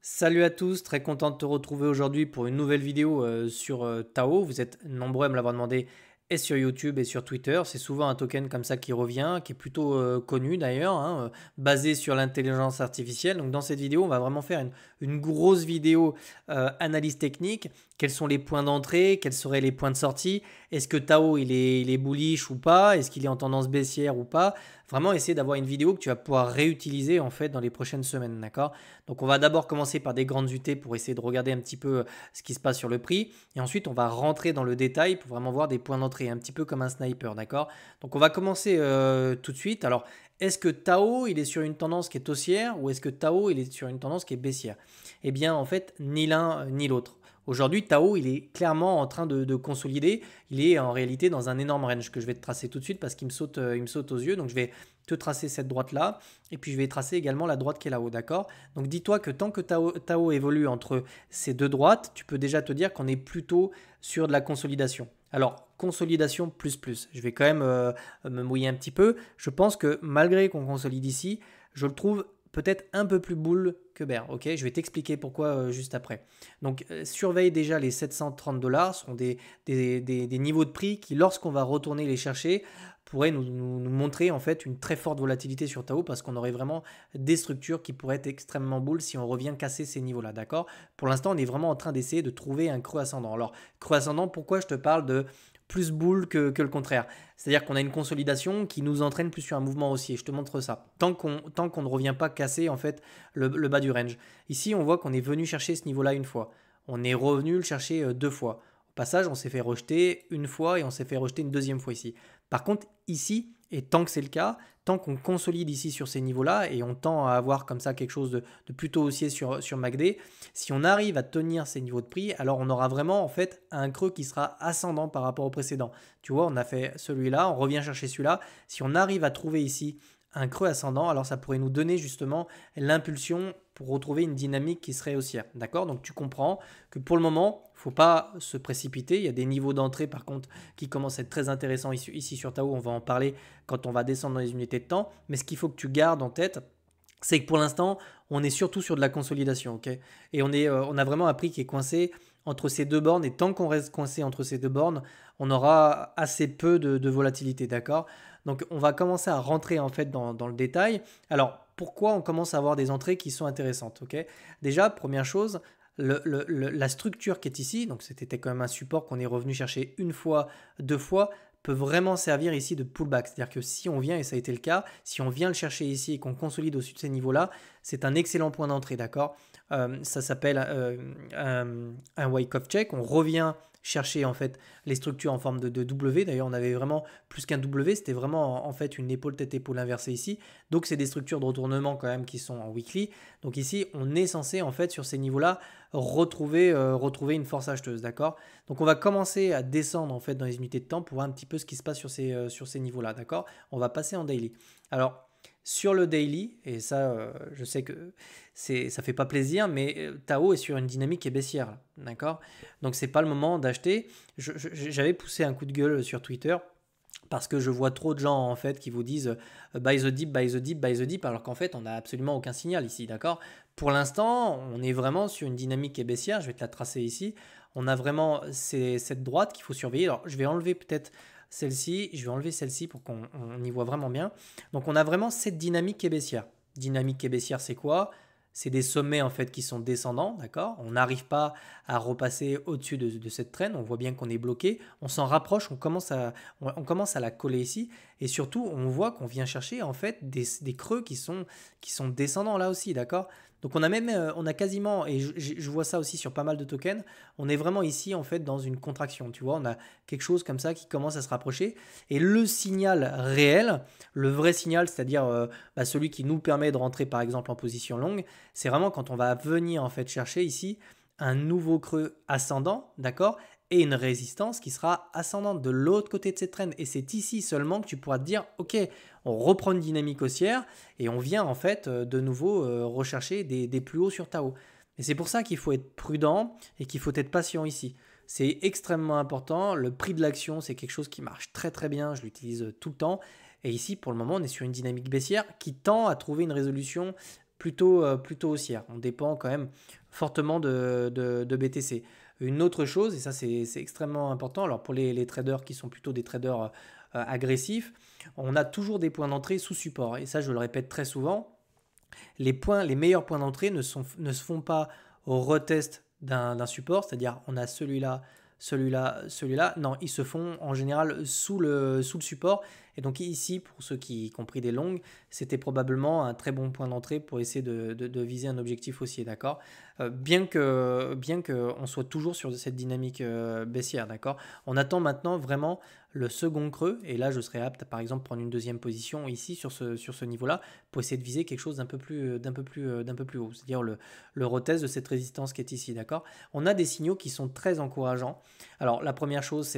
Salut à tous, très content de te retrouver aujourd'hui pour une nouvelle vidéo sur Tao. Vous êtes nombreux à me l'avoir demandé et sur YouTube et sur Twitter. C'est souvent un token comme ça qui revient, qui est plutôt connu d'ailleurs, hein, basé sur l'intelligence artificielle. Donc dans cette vidéo, on va vraiment faire une grosse vidéo analyse technique. Quels sont les points d'entrée? Quels seraient les points de sortie? Est-ce que Tao il est bullish ou pas? Est-ce qu'il est en tendance baissière ou pas? Vraiment essayer d'avoir une vidéo que tu vas pouvoir réutiliser en fait dans les prochaines semaines, d'accord? Donc on va d'abord commencer par des grandes UT pour essayer de regarder un petit peu ce qui se passe sur le prix. Et ensuite on va rentrer dans le détail pour vraiment voir des points d'entrée, un petit peu comme un sniper, d'accord? Donc on va commencer tout de suite. Alors est-ce que Tao il est sur une tendance qui est haussière ou est-ce que Tao il est sur une tendance qui est baissière? Eh bien en fait ni l'un ni l'autre. Aujourd'hui, Tao, il est clairement en train de consolider. Il est en réalité dans un énorme range que je vais te tracer tout de suite parce qu'il me saute aux yeux. Donc, je vais te tracer cette droite-là. Et puis, je vais tracer également la droite qui est là-haut. D'accord? Donc, dis-toi que tant que Tao évolue entre ces deux droites, tu peux déjà te dire qu'on est plutôt sur de la consolidation. Alors, consolidation plus plus. Je vais quand même me mouiller un petit peu. Je pense que malgré qu'on consolide ici, je le trouve peut-être un peu plus bull que bear. Ok, je vais t'expliquer pourquoi juste après. Donc, surveille déjà les 730 dollars, ce sont des niveaux de prix qui, lorsqu'on va retourner les chercher, pourraient nous montrer en fait une très forte volatilité sur Tao parce qu'on aurait vraiment des structures qui pourraient être extrêmement bull si on revient casser ces niveaux-là, d'accord? Pour l'instant, on est vraiment en train d'essayer de trouver un creux ascendant. Alors, creux ascendant, pourquoi je te parle de plus bull que le contraire? C'est-à-dire qu'on a une consolidation qui nous entraîne plus sur un mouvement haussier. Je te montre ça. Tant qu'on ne revient pas casser en fait le bas du range. Ici, on voit qu'on est venu chercher ce niveau-là une fois. On est revenu le chercher deux fois. Au passage, on s'est fait rejeter une fois et on s'est fait rejeter une deuxième fois ici. Par contre, ici, et tant que c'est le cas, tant qu'on consolide ici sur ces niveaux-là et on tend à avoir comme ça quelque chose de plutôt haussier sur MACD, si on arrive à tenir ces niveaux de prix, alors on aura vraiment en fait un creux qui sera ascendant par rapport au précédent. Tu vois, on a fait celui-là, on revient chercher celui-là. Si on arrive à trouver ici un creux ascendant, alors ça pourrait nous donner justement l'impulsion pour retrouver une dynamique qui serait haussière. D'accord? Donc tu comprends que pour le moment, il ne faut pas se précipiter. Il y a des niveaux d'entrée par contre qui commencent à être très intéressants ici sur Tao. On va en parler quand on va descendre dans les unités de temps. Mais ce qu'il faut que tu gardes en tête, c'est que pour l'instant, on est surtout sur de la consolidation. Ok, et on a vraiment un prix qui est coincé entre ces deux bornes. Et tant qu'on reste coincé entre ces deux bornes, on aura assez peu de volatilité. D'accord? Donc on va commencer à rentrer en fait dans le détail. Alors pourquoi on commence à avoir des entrées qui sont intéressantes? Ok, déjà, première chose, la structure qui est ici, donc c'était quand même un support qu'on est revenu chercher une fois, deux fois, peut vraiment servir ici de pullback. C'est-à-dire que si on vient, et ça a été le cas, si on vient le chercher ici et qu'on consolide au-dessus de ces niveaux-là, c'est un excellent point d'entrée, d'accord? Ça s'appelle un wake-off check. On revient chercher en fait les structures en forme de W. D'ailleurs, on avait vraiment plus qu'un W, c'était vraiment en fait une épaule tête-épaule inversée ici. Donc, c'est des structures de retournement quand même qui sont en weekly. Donc ici, on est censé en fait sur ces niveaux-là retrouver une force acheteuse, d'accord? Donc, on va commencer à descendre en fait dans les unités de temps pour voir un petit peu ce qui se passe sur ces niveaux-là, d'accord? On va passer en daily. Alors, sur le daily, et ça, je sais que ça fait pas plaisir, mais Tao est sur une dynamique qui est baissière, là, d'accord? Donc c'est pas le moment d'acheter. J'avais poussé un coup de gueule sur Twitter parce que je vois trop de gens en fait qui vous disent buy the dip, buy the dip, buy the dip, alors qu'en fait on n'a absolument aucun signal ici, d'accord? Pour l'instant, on est vraiment sur une dynamique qui est baissière. Je vais te la tracer ici. On a vraiment cette droite qu'il faut surveiller. Alors je vais enlever peut-être celle-ci, je vais enlever celle-ci pour qu'on y voit vraiment bien. Donc on a vraiment cette dynamique qui est baissière. Dynamique qui est baissière, c'est quoi? C'est des sommets en fait qui sont descendants, d'accord? On n'arrive pas à repasser au-dessus de cette traîne. On voit bien qu'on est bloqué. On s'en rapproche, on commence à la coller ici. Et surtout, on voit qu'on vient chercher en fait des creux qui sont descendants là aussi, d'accord? Donc on a quasiment, et je vois ça aussi sur pas mal de tokens, on est vraiment ici en fait dans une contraction, tu vois, on a quelque chose comme ça qui commence à se rapprocher. Et le signal réel, le vrai signal, c'est-à-dire celui qui nous permet de rentrer par exemple en position longue, c'est vraiment quand on va venir en fait chercher ici un nouveau creux ascendant, d'accord? Et une résistance qui sera ascendante de l'autre côté de cette traîne. Et c'est ici seulement que tu pourras te dire, ok, on reprend une dynamique haussière et on vient en fait de nouveau rechercher des plus hauts sur Tao. Et c'est pour ça qu'il faut être prudent et qu'il faut être patient ici. C'est extrêmement important. Le prix de l'action, c'est quelque chose qui marche très très bien. Je l'utilise tout le temps. Et ici, pour le moment, on est sur une dynamique baissière qui tend à trouver une résolution plutôt haussière. On dépend quand même fortement de BTC. Une autre chose, et ça c'est extrêmement important, alors pour les traders qui sont plutôt des traders agressifs, on a toujours des points d'entrée sous support. Et ça, je le répète très souvent, les meilleurs points d'entrée ne se font pas au retest d'un support, c'est-à-dire on a celui-là, celui-là, celui-là. Non, ils se font en général sous le support. Et donc ici, pour ceux qui ont pris des longues, c'était probablement un très bon point d'entrée pour essayer de viser un objectif haussier, d'accord. Bien que on soit toujours sur cette dynamique baissière, d'accord. On attend maintenant vraiment le second creux, et là je serais apte à par exemple prendre une deuxième position ici sur ce niveau-là pour essayer de viser quelque chose d'un peu plus haut, c'est-à-dire le retest de cette résistance qui est ici, d'accord. On a des signaux qui sont très encourageants. Alors la première chose,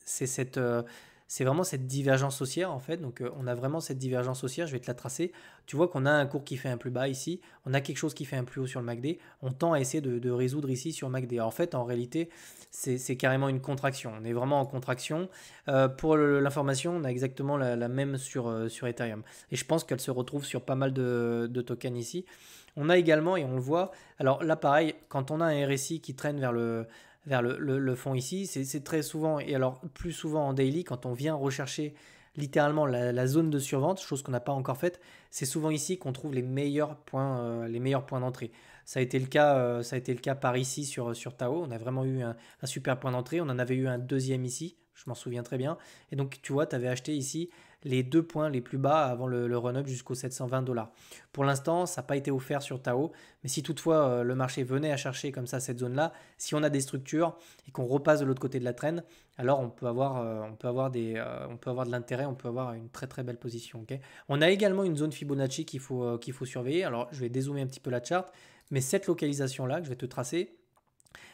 c'est vraiment cette divergence haussière en fait. Donc on a vraiment cette divergence haussière, je vais te la tracer. Tu vois qu'on a un cours qui fait un plus bas ici, on a quelque chose qui fait un plus haut sur le MACD, on tend à essayer de résoudre ici sur MACD. Alors, en fait, en réalité, c'est carrément une contraction. On est vraiment en contraction. Pour l'information, on a exactement la même sur Ethereum. Et je pense qu'elle se retrouve sur pas mal de tokens ici. On a également, et on le voit, alors là pareil, quand on a un RSI qui traîne vers le fond ici, c'est très souvent, et alors plus souvent en daily, quand on vient rechercher littéralement la zone de survente, chose qu'on n'a pas encore faite, c'est souvent ici qu'on trouve les meilleurs points d'entrée. Ça a été le cas par ici sur Tao. On a vraiment eu un super point d'entrée. On en avait eu un deuxième ici, je m'en souviens très bien. Et donc tu vois, tu avais acheté ici les 2 points les plus bas avant le run-up jusqu'aux 720 $. Pour l'instant, ça n'a pas été offert sur Tao, mais si toutefois le marché venait à chercher comme ça cette zone-là, si on a des structures et qu'on repasse de l'autre côté de la trend, alors on peut avoir de l'intérêt, on peut avoir une très très belle position. Ok. On a également une zone Fibonacci qu'il faut surveiller. Alors je vais dézoomer un petit peu la charte, mais cette localisation-là que je vais te tracer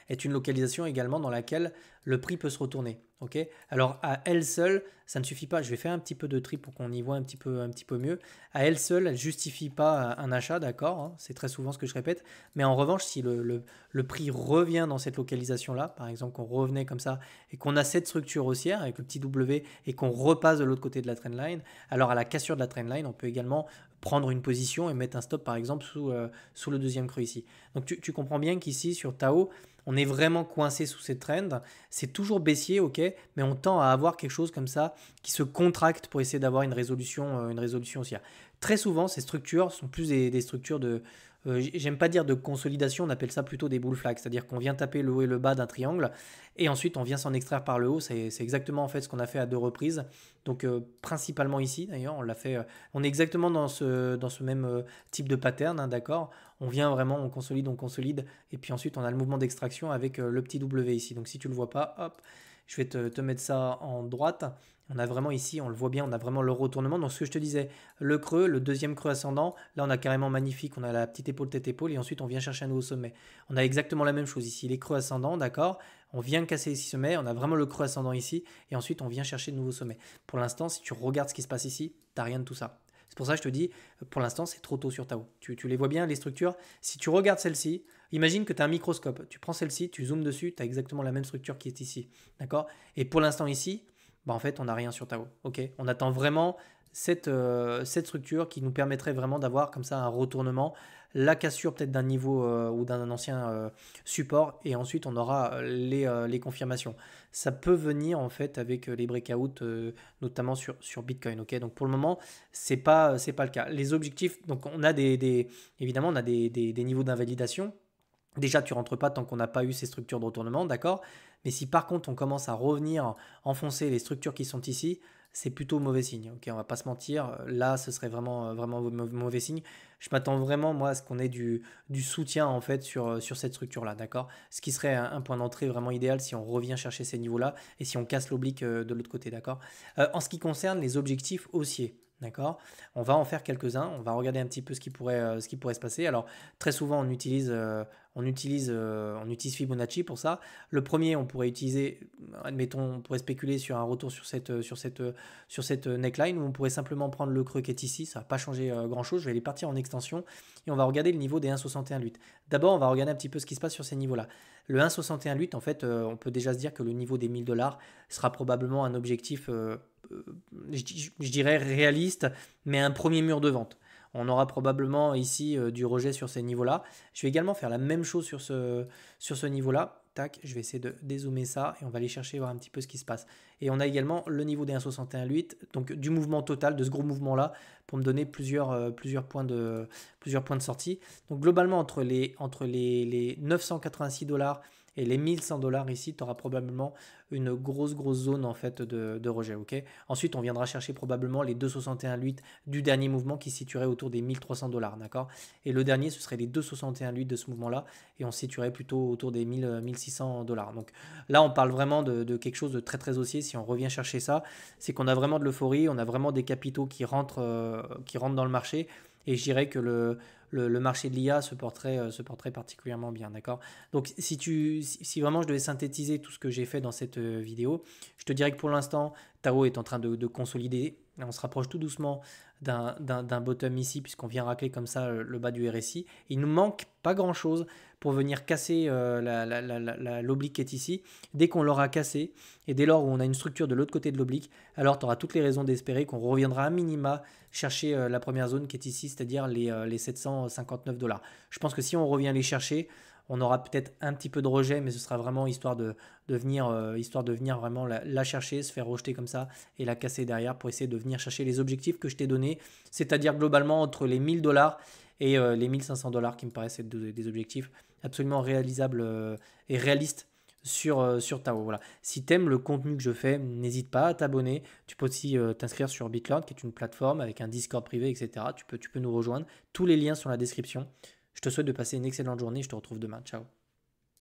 est une localisation également dans laquelle le prix peut se retourner. Ok. Alors à elle seule, ça ne suffit pas. Je vais faire un petit peu de tri pour qu'on y voit un petit peu mieux. À elle seule, elle ne justifie pas un achat, d'accord, hein, c'est très souvent ce que je répète. Mais en revanche, si le prix revient dans cette localisation-là, par exemple qu'on revenait comme ça, et qu'on a cette structure haussière avec le petit W, et qu'on repasse de l'autre côté de la trendline, alors à la cassure de la trendline, on peut également prendre une position et mettre un stop par exemple sous le deuxième creux ici. Donc tu comprends bien qu'ici sur Tao, on est vraiment coincé sous ces trends. C'est toujours baissier, ok, mais on tend à avoir quelque chose comme ça qui se contracte pour essayer d'avoir une résolution haussière. Très souvent, ces structures sont plus des structures j'aime pas dire de consolidation, on appelle ça plutôt des bull flags, c'est-à-dire qu'on vient taper le haut et le bas d'un triangle et ensuite on vient s'en extraire par le haut. C'est exactement en fait ce qu'on a fait à 2 reprises. Donc principalement ici d'ailleurs, on l'a fait, on est exactement dans ce même type de pattern, hein, d'accord. On vient vraiment, on consolide, et puis ensuite on a le mouvement d'extraction avec le petit W ici. Donc si tu le vois pas, hop, je vais te mettre ça en droite. On a vraiment ici, on le voit bien, on a vraiment le retournement. Donc ce que je te disais, le creux, le deuxième creux ascendant, là on a carrément magnifique, on a la petite épaule, tête épaule, et ensuite on vient chercher un nouveau sommet. On a exactement la même chose ici, les creux ascendants, d'accord. On vient casser ici sommet, on a vraiment le creux ascendant ici, et ensuite on vient chercher de nouveaux sommets. Pour l'instant, si tu regardes ce qui se passe ici, t'as rien de tout ça. C'est pour ça que je te dis, pour l'instant, c'est trop tôt sur Tao. Tu les vois bien, les structures. Si tu regardes celle-ci, imagine que tu as un microscope. Tu prends celle-ci, tu zoomes dessus, tu as exactement la même structure qui est ici. D'accord. Et pour l'instant, ici, bah en fait, on n'a rien sur Tao. Ok. On attend vraiment cette structure qui nous permettrait vraiment d'avoir comme ça un retournement, la cassure peut-être d'un niveau ou d'un ancien support, et ensuite on aura les confirmations. Ça peut venir en fait avec les breakouts, notamment sur Bitcoin. Ok, donc pour le moment, c'est pas le cas. Les objectifs, donc on a évidemment, on a des niveaux d'invalidation. Déjà, tu rentres pas tant qu'on n'a pas eu ces structures de retournement, d'accord. Mais si par contre on commence à revenir enfoncer les structures qui sont ici, c'est plutôt mauvais signe. Ok, on va pas se mentir. Là, ce serait vraiment mauvais signe. Je m'attends vraiment moi à ce qu'on ait du soutien en fait sur cette structure-là, d'accord. Ce qui serait un point d'entrée vraiment idéal si on revient chercher ces niveaux-là et si on casse l'oblique de l'autre côté, d'accord. En ce qui concerne les objectifs haussiers. D'accord. On va en faire quelques-uns. On va regarder un petit peu ce qui pourrait se passer. Alors, très souvent, on utilise Fibonacci pour ça. Le premier, on pourrait utiliser, admettons, on pourrait spéculer sur un retour sur cette neckline, où on pourrait simplement prendre le creux qui est ici. Ça ne va pas changer grand-chose. Je vais aller partir en extension et on va regarder le niveau des 1,61,8. D'abord, on va regarder un petit peu ce qui se passe sur ces niveaux-là. Le 1,61,8, en fait, on peut déjà se dire que le niveau des 1000 $ sera probablement un objectif, je dirais réaliste, mais un premier mur de vente. on aura probablement ici du rejet sur ces niveaux-là. Je vais également faire la même chose sur ce niveau-là. Tac, je vais essayer de dézoomer ça et on va aller chercher voir un petit peu ce qui se passe. Et on a également le niveau des 1,61,8, donc du mouvement total, de ce gros mouvement-là, pour me donner plusieurs points de sortie. Donc globalement, entre les 986 dollars et les 1100 dollars ici, tu auras probablement une grosse zone en fait de rejet. Ok. Ensuite, on viendra chercher probablement les 2,61,8 du dernier mouvement qui se situerait autour des 1300 dollars. D'accord. Et le dernier, ce serait les 2,61,8 de ce mouvement-là et on se situerait plutôt autour des 1600 dollars. Donc là, on parle vraiment de quelque chose de très haussier. Si on revient chercher ça, c'est qu'on a vraiment de l'euphorie, on a vraiment des capitaux qui rentrent dans le marché. Et je dirais que le marché de l'IA se porterait particulièrement bien, d'accord? Donc si vraiment je devais synthétiser tout ce que j'ai fait dans cette vidéo, je te dirais que pour l'instant, Tao est en train de consolider. On se rapproche tout doucement d'un bottom ici, puisqu'on vient racler comme ça le bas du RSI. Il nous manque pas grand-chose pour venir casser l'oblique qui est ici. Dès qu'on l'aura cassé, et dès lors où on a une structure de l'autre côté de l'oblique, alors tu auras toutes les raisons d'espérer qu'on reviendra à minima chercher la première zone qui est ici, c'est-à-dire les 759 dollars. Je pense que si on revient les chercher, on aura peut-être un petit peu de rejet, mais ce sera vraiment histoire de venir vraiment la chercher, se faire rejeter comme ça et la casser derrière pour essayer de venir chercher les objectifs que je t'ai donnés, c'est-à-dire globalement entre les 1000 dollars et les 1500 dollars qui me paraissent être des objectifs absolument réalisables et réalistes sur Tao. Voilà. Si tu aimes le contenu que je fais, n'hésite pas à t'abonner. Tu peux aussi t'inscrire sur BitLearn, qui est une plateforme avec un Discord privé, etc. Tu peux nous rejoindre. Tous les liens sont dans la description. Je te souhaite de passer une excellente journée. Je te retrouve demain. Ciao.